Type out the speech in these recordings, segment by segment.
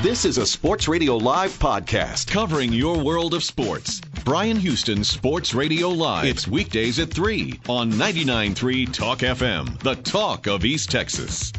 This is a Sports Radio Live podcast covering your world of sports. Bryan Houston's Sports Radio Live. It's weekdays at 3 on 99.3 Talk FM, the talk of East Texas.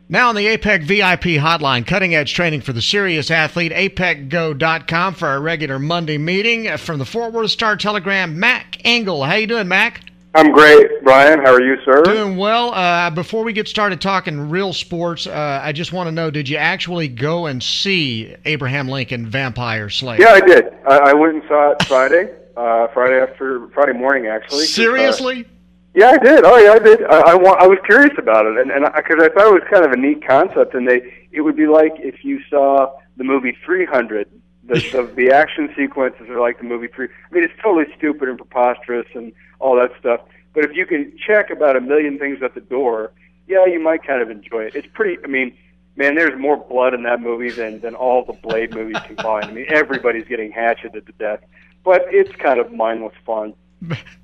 Now on the APEC VIP hotline, cutting-edge training for the serious athlete, apecgo.com for our regular Monday meeting. From the Fort Worth Star-Telegram, Mac Engel. How you doing, Mac? I'm great, Bryan. How are you, sir? Doing well. Before we get started talking real sports, I just want to know, did you actually go and see Abraham Lincoln Vampire Slayer? Yeah, I did. I went and saw it Friday, Friday morning, actually. Seriously? Yeah, I did. Oh, yeah, I did. I was curious about it, and because I thought it was kind of a neat concept, and it would be like if you saw the movie 300. The action sequences are like the movie 3. I mean, it's totally stupid and preposterous and all that stuff. But if you can check about a million things at the door, yeah, you might kind of enjoy it. It's pretty. I mean, man, there's more blood in that movie than all the Blade movies combined. I mean, everybody's getting hatcheted to death, but it's kind of mindless fun.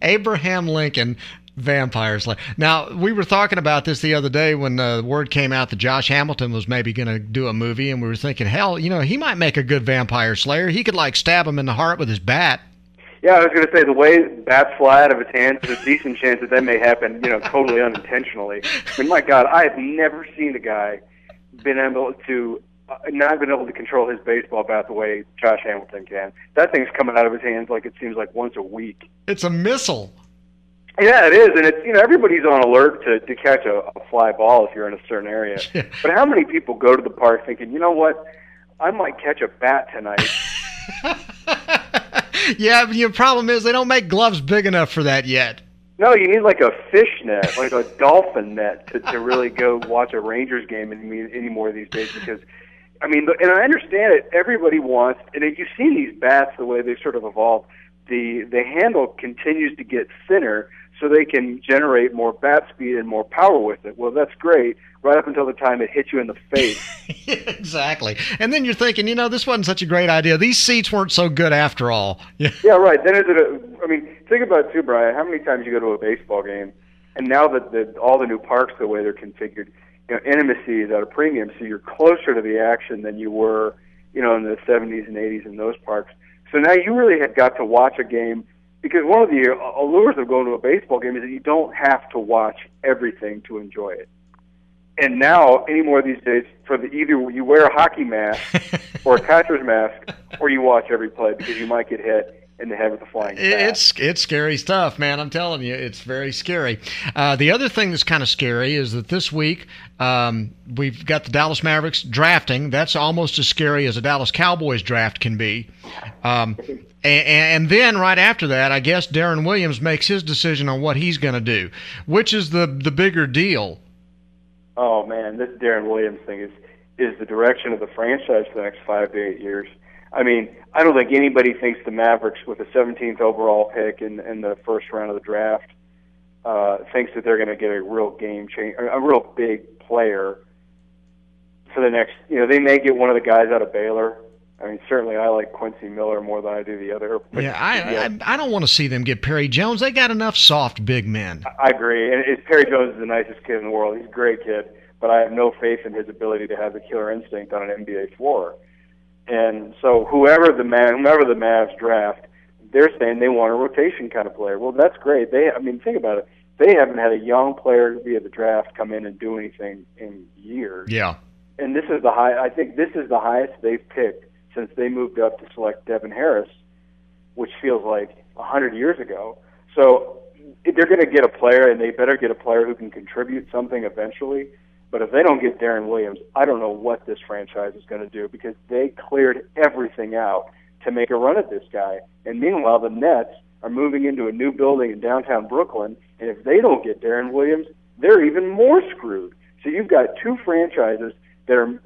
Abraham Lincoln Vampire Slayer. Now, we were talking about this the other day when the word came out that Josh Hamilton was maybe going to do a movie, and we were thinking, hell, he might make a good Vampire Slayer. He could, stab him in the heart with his bat. Yeah, I was going to say, the way bats fly out of his hands, there's a decent chance that may happen, totally unintentionally. I mean, my God, I have never seen a guy not been able to control his baseball bat the way Josh Hamilton can. That thing's coming out of his hands it seems like once a week. It's a missile. Yeah, it is, and it's everybody's on alert to catch a fly ball if you're in a certain area. Yeah. But how many people go to the park thinking, you know what, I might catch a bat tonight? Yeah, the problem is they don't make gloves big enough for that yet. No, you need a fish net, like a dolphin net, to really go watch a Rangers game anymore these days. Because, I mean, and I understand it. Everybody wants, and if you've seen these bats the way they've sort of evolved, the handle continues to get thinner, so they can generate more bat speed and more power with it. Well, that's great, right up until the time it hits you in the face. Exactly. And then you're thinking, this wasn't such a great idea. These seats weren't so good after all. Yeah, right. Then think about it too, Bryan, how many times you go to a baseball game, and now that all the new parks, the way they're configured, intimacy is at a premium, so you're closer to the action than you were, in the 70s and 80s in those parks. So now you really have got to watch a game, because one of the allures of going to a baseball game is that you don't have to watch everything to enjoy it. And now, anymore these days, either you wear a hockey mask or a catcher's mask, or you watch every play because you might get hit in the head with a flying bat. It's scary stuff, man. I'm telling you, it's very scary. The other thing that's kind of scary is that this week we've got the Dallas Mavericks drafting. That's almost as scary as a Dallas Cowboys draft can be. And then right after that, I guess Deron Williams makes his decision on what he's going to do. Which is the bigger deal? Oh, man, this Deron Williams thing is the direction of the franchise for the next 5 to 8 years. I mean, I don't think anybody thinks the Mavericks, with the 17th overall pick in the first round of the draft, thinks that they're going to get a real game changer, a real big player for the next. They may get one of the guys out of Baylor. I mean, certainly I like Quincy Miller more than I do the other. But, I don't want to see them get Perry Jones. They got enough soft big men. I agree. And Perry Jones is the nicest kid in the world. He's a great kid, but I have no faith in his ability to have the killer instinct on an NBA floor. And so whomever the Mavs draft, they're saying they want a rotation kind of player. Well, that's great. Think about it. They haven't had a young player via the draft come in and do anything in years. Yeah. And this is I think this is the highest they've picked since they moved up to select Devin Harris, which feels like 100 years ago. So they're going to get a player, and they better get a player who can contribute something eventually. But if they don't get Deron Williams, I don't know what this franchise is going to do, because they cleared everything out to make a run at this guy. And meanwhile, the Nets are moving into a new building in downtown Brooklyn, and if they don't get Deron Williams, they're even more screwed. So you've got two franchises that are,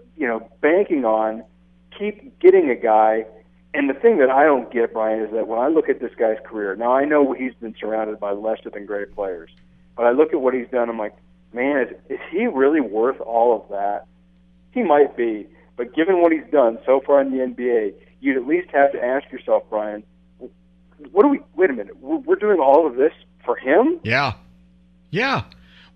banking on keep getting a guy. And the thing that I don't get, Bryan, is that when I look at this guy's career, now I know he's been surrounded by lesser than great players, but I look at what he's done, I'm like, man, is he really worth all of that? He might be, but given what he's done so far in the NBA, you'd at least have to ask yourself, Bryan, wait a minute, we're doing all of this for him? Yeah.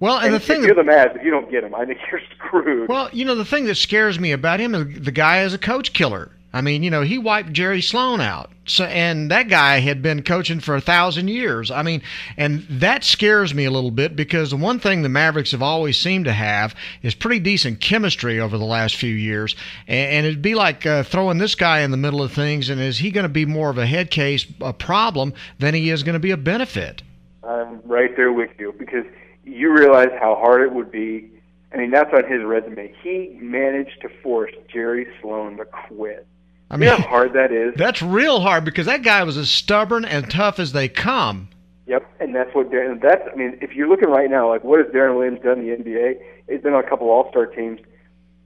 Well, and the thing if you're the Mavs, if you don't get him, I think you're screwed. Well, the thing that scares me about him is the guy is a coach killer. I mean, he wiped Jerry Sloan out. So, and that guy had been coaching for 1,000 years. I mean, and that scares me a little bit because the one thing the Mavericks have always seemed to have is pretty decent chemistry over the last few years. And it'd be like throwing this guy in the middle of things, and is he going to be more of a head case, a problem, than he is going to be a benefit? I'm right there with you because you realize how hard it would be. I mean, that's on his resume. He managed to force Jerry Sloan to quit. I mean, you know how hard that is? That's real hard because that guy was as stubborn and tough as they come. Yep, and that's what I mean, if you're looking right now, like what has Deron Williams done in the NBA? He's been on a couple All-Star teams,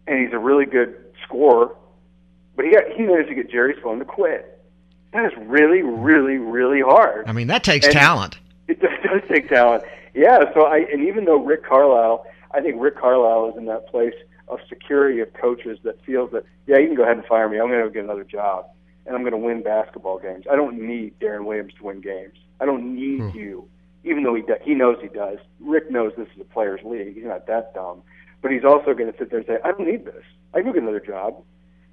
and he's a really good scorer, but he managed to get Jerry Sloan to quit. That is really, really, really hard. I mean, that takes talent. It does take talent. Yeah, and even though I think Rick Carlisle is in that place of security of coaches that feels that, yeah, you can go ahead and fire me. I'm going to get another job, and I'm going to win basketball games. I don't need Deron Williams to win games. I don't need you, even though he knows he does. Rick knows this is a players' league. He's not that dumb. But he's also going to sit there and say, I don't need this. I can go get another job.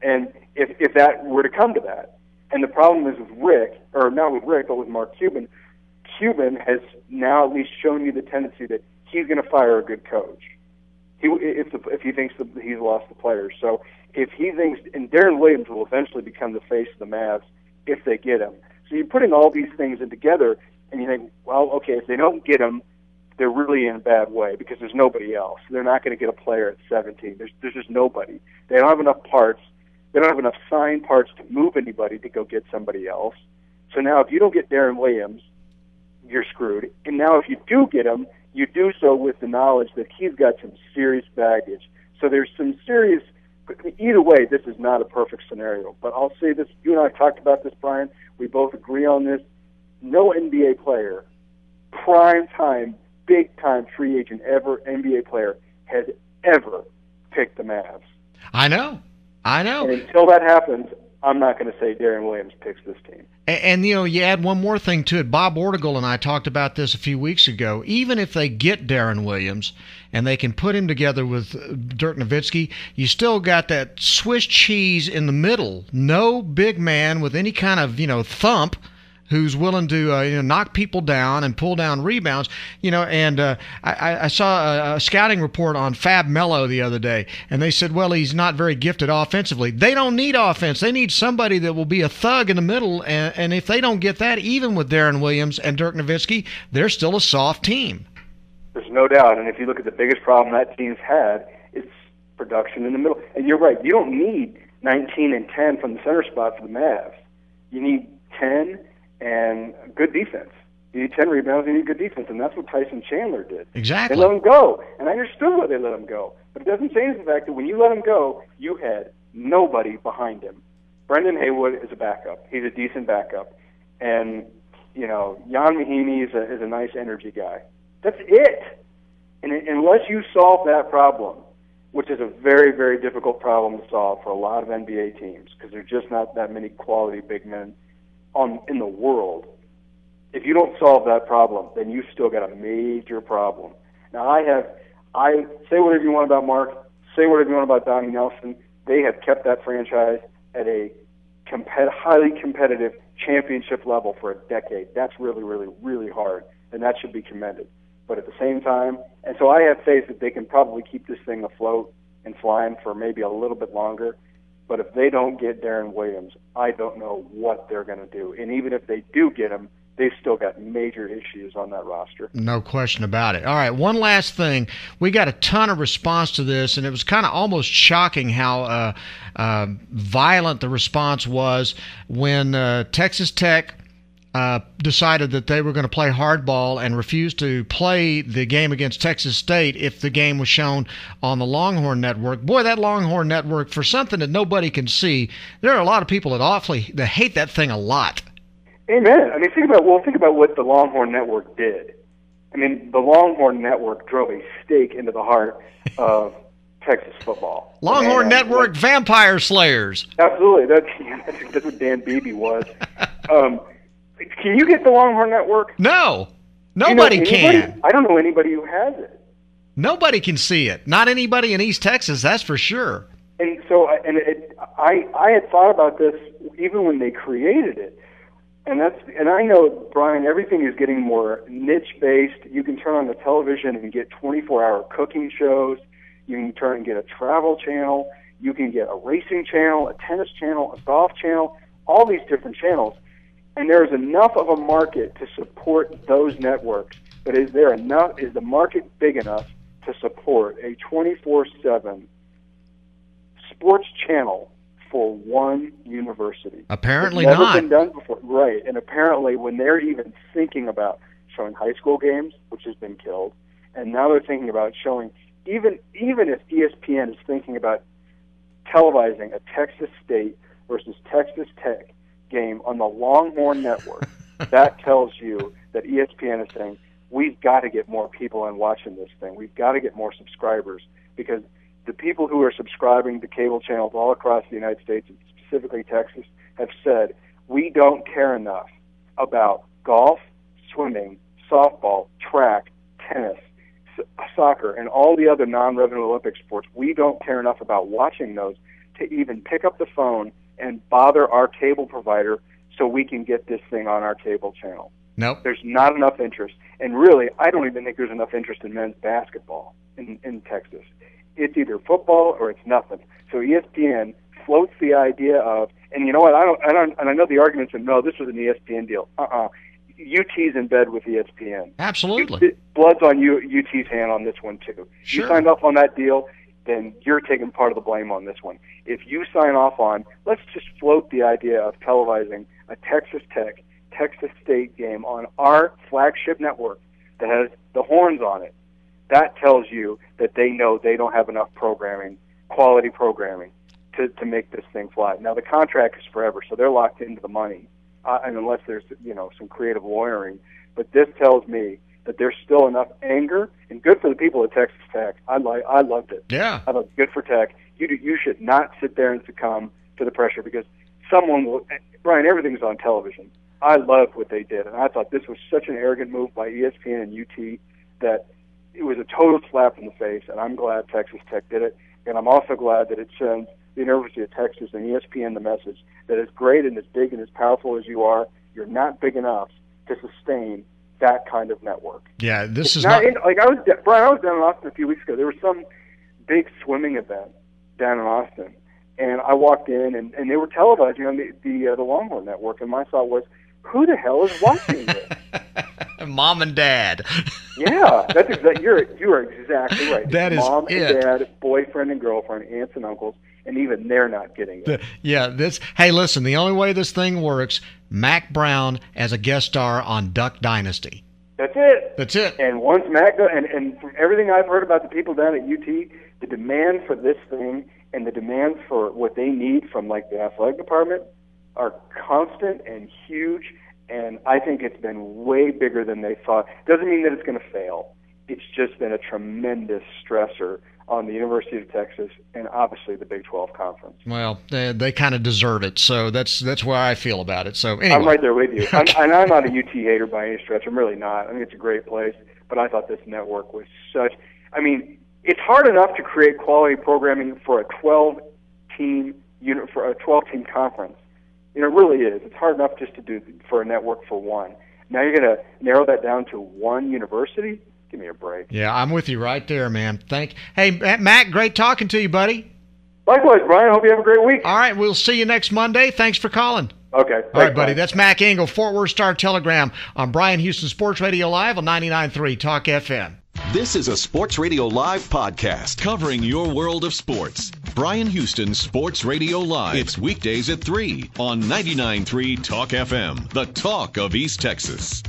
And if that were to come to that, and the problem is with Rick, or not with Rick, but with Mark Cuban, Cuban has now at least shown you the tendency that he's going to fire a good coach. If he thinks that he's lost the players. So if he thinks, and Deron Williams will eventually become the face of the Mavs if they get him. So you're putting all these things in together, and you think, well, okay, if they don't get him, they're really in a bad way because there's nobody else. They're not going to get a player at 17. There's just nobody. They don't have enough parts. They don't have enough signed parts to move anybody to go get somebody else. So now if you don't get Deron Williams, you're screwed. And now if you do get him, you do so with the knowledge that he's got some serious baggage. So there's some serious, either way, this is not a perfect scenario. But I'll say this, you and I talked about this, Brian. We both agree on this. No NBA player, prime time, big time free agent ever, NBA player, has ever picked the Mavs. I know. And until that happens, I'm not going to say Deron Williams picks this team. And you add one more thing to it. Bob Ortigal and I talked about this a few weeks ago. Even if they get Deron Williams and they can put him together with Dirk Nowitzki, you still got that Swiss cheese in the middle. No big man with any kind of, thump who's willing to knock people down and pull down rebounds. And I saw a scouting report on Fab Melo the other day, and they said, well, he's not very gifted offensively. They don't need offense. They need somebody that will be a thug in the middle, and if they don't get that, even with Deron Williams and Dirk Nowitzki, they're still a soft team. There's no doubt, and if you look at the biggest problem that team's had, it's production in the middle. And you're right, you don't need 19 and 10 from the center spot for the Mavs. You need 10 and good defense. You need 10 rebounds, you need good defense, and that's what Tyson Chandler did. Exactly. They let him go, and I understood why they let him go. But it doesn't change the fact that when you let him go, you had nobody behind him. Brendan Haywood is a backup. He's a decent backup. And, Jan Mahinmi is a nice energy guy. That's it. And unless you solve that problem, which is a very, very difficult problem to solve for a lot of NBA teams, because there's just not that many quality big men in the world. If you don't solve that problem, then you've still got a major problem. Now, I say whatever you want about Mark, say whatever you want about Donnie Nelson. They have kept that franchise at a highly competitive championship level for a decade. That's really, really, really hard, and that should be commended. But at the same time, and so I have faith that they can probably keep this thing afloat and flying for maybe a little bit longer. But if they don't get Deron Williams, I don't know what they're going to do. And even if they do get him, they've still got major issues on that roster. No question about it. All right, one last thing. We got a ton of response to this, and it was kind of almost shocking how violent the response was when Texas Tech decided that they were going to play hardball and refused to play the game against Texas State if the game was shown on the Longhorn Network. Boy, that Longhorn Network, for something that nobody can see, there are a lot of people that hate that thing a lot. Amen. I mean, think about what the Longhorn Network did. I mean, the Longhorn Network drove a stake into the heart of Texas football. Longhorn Network vampire slayers. Absolutely. That's what Dan Beebe was. Can you get the Longhorn Network? No. Nobody can. I don't know anybody who has it. Nobody can see it. Not anybody in East Texas, that's for sure. And so, I had thought about this even when they created it. And I know, Bryan, everything is getting more niche-based. You can turn on the television and get 24-hour cooking shows. You can turn and get a travel channel. You can get a racing channel, a tennis channel, a golf channel, all these different channels. And there's enough of a market to support those networks. But is the market big enough to support a 24/7 sports channel for one university? Apparently it's never not. Been done before, right? And apparently, when they're even thinking about showing high school games, which has been killed, and now they're thinking about showing even if ESPN is thinking about televising a Texas State versus Texas Tech game on the Longhorn Network, that tells you that ESPN is saying we've got to get more people in watching this thing. We've got to get more subscribers, because the people who are subscribing to cable channels all across the United States, and specifically Texas, have said we don't care enough about golf, swimming, softball, track, tennis, soccer, and all the other non-revenue Olympic sports. We don't care enough about watching those to even pick up the phone and bother our cable provider so we can get this thing on our cable channel. Nope. There's not enough interest. And really, I don't even think there's enough interest in men's basketball in Texas. It's either football or it's nothing. So ESPN floats the idea of, and you know what, and I know the arguments are, no, this was an ESPN deal. UT's in bed with ESPN. Absolutely. Blood's on UT's hand on this one, too. Sure. You signed off on that deal, then you're taking part of the blame on this one. If you sign off on, let's just float the idea of televising a Texas Tech, Texas State game on our flagship network that has the horns on it, that tells you that they know they don't have enough programming, quality programming, to make this thing fly. Now, the contract is forever, so they're locked into the money, and unless there's some creative lawyering. But this tells me that there's still enough anger, and good for the people at Texas Tech. I loved it. Yeah. I thought good for Tech. You should not sit there and succumb to the pressure, because someone will. Bryan, everything's on television. I loved what they did, and I thought this was such an arrogant move by ESPN and UT that it was a total slap in the face, and I'm glad Texas Tech did it, and I'm also glad that it sends the University of Texas and ESPN the message that as great and as big and as powerful as you are, you're not big enough to sustain that kind of network. Yeah, this is not. not I was down in Austin a few weeks ago. There was some big swimming event down in Austin, and I walked in, and they were televising on the Longhorn Network, and my thought was, who the hell is watching this? Mom and Dad. Yeah, that's exactly. You are exactly right. That it's is mom it. and dad, boyfriend and girlfriend, aunts and uncles, and even they're not getting it. Hey, listen, the only way this thing works, Mac Brown as a guest star on Duck Dynasty. That's it. That's it. And once Mac, and from everything I've heard about the people down at UT, the demand for this thing and the demand for what they need from like the athletic department are constant and huge. And I think it's been way bigger than they thought. Doesn't mean that it's going to fail. It's just been a tremendous stressor on the University of Texas and obviously the Big 12 Conference. Well, they kind of deserve it, so that's where I feel about it. So anyway. I'm right there with you. I'm not a UT hater by any stretch. I'm really not. I think it's a great place, but I thought this network was such. I mean, it's hard enough to create quality programming for a 12-team unit for a 12-team conference. It really is. It's hard enough just to do for a network for one. Now you're going to narrow that down to one university? Give me a break. Yeah, I'm with you right there, man. Hey, Mac, great talking to you, buddy. Likewise, Bryan. Hope you have a great week. All right, we'll see you next Monday. Thanks for calling. Okay. All right, buddy. That's Mac Engel, Fort Worth Star-Telegram on Bryan Houston Sports Radio Live on 99.3 Talk FM. This is a Sports Radio Live podcast covering your world of sports. Bryan Houston Sports Radio Live. It's weekdays at 3 on 99.3 Talk FM, the talk of East Texas.